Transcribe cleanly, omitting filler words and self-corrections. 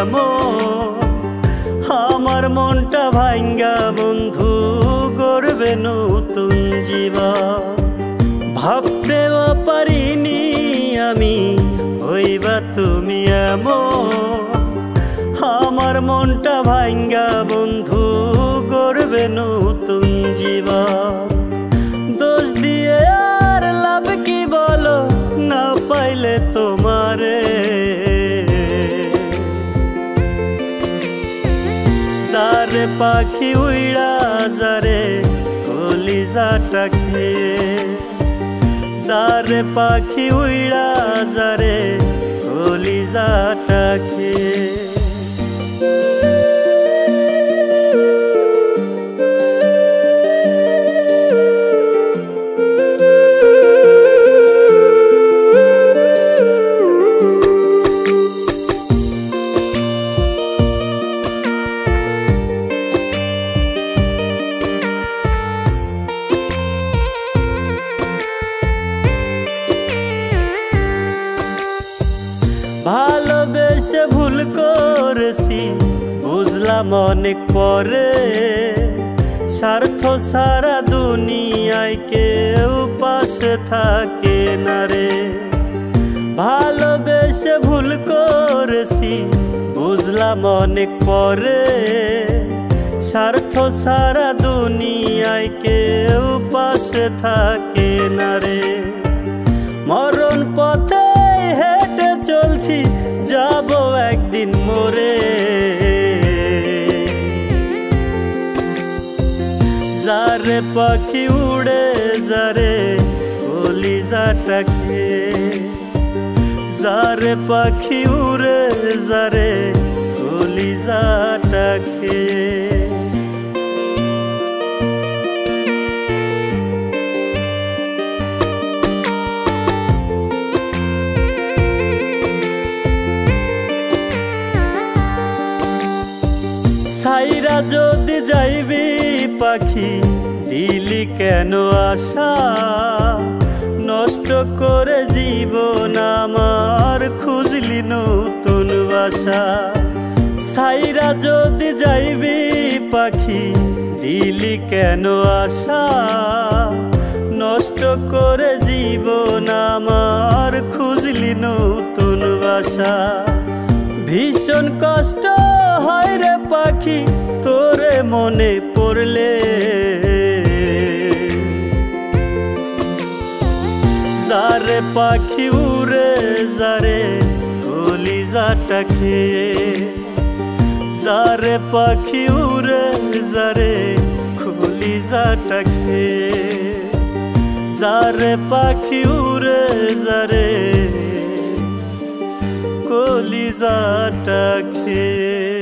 এমন আমার মনটা ভাঙ্গা বন্ধু গড়বে নতুন জীবন। ভাবতেও পারিনি আমি হইবা তুমি এমন আমার মনটা ভাঙ্গা বন্ধু গড়বে নতুন জীবন। দোষ দিয়ে আর লাভ কি বলো না পাইলে তোমারে, যারে পাখি উইড়া যারে কলিজাটা খেয়ে, যারে পাখি উইড়া যারে কলিজাটা খেয়ে। ভালোবেসে ভুল করেছি বুঝলাম অনেক পরে, স্বার্থ সারা দুনিয়ায় কেউ পাশে থাকে না রে। ভালোবেসে ভুল করেছি বুঝলাম অনেক পরে, স্বার্থ সারা দুনিয়ায় কেউ পাশে থাকে না রে। মরণ পথে হেঁটে চলছি যাব একদিন মরে, যারে পাখি উড়ে যারে কলিজাটা খেয়ে, যারে পাখি উড়ে যারে কলিজাটা খেয়ে। সাইরা যদি যাইবি পাখি দিলি কেন আশা, নষ্ট করে জীবন আমার খুঁজলি নতুন বাসা। সাইরা যদি যাইবি পাখি দিলি কেন আশা, নষ্ট করে জীবন আমার খুঁজলি নতুন বাসা। ভীষণ কষ্ট হয় রে পাখি তোরে মনে পড়লে, যারে পাখি উড়ে যারে কলিজাটা খেয়ে, যারে পাখি উড়ে যারে কলিজাটা খেয়ে, যারে পাখি উড়ে যারে কলিজাটা খেয়ে।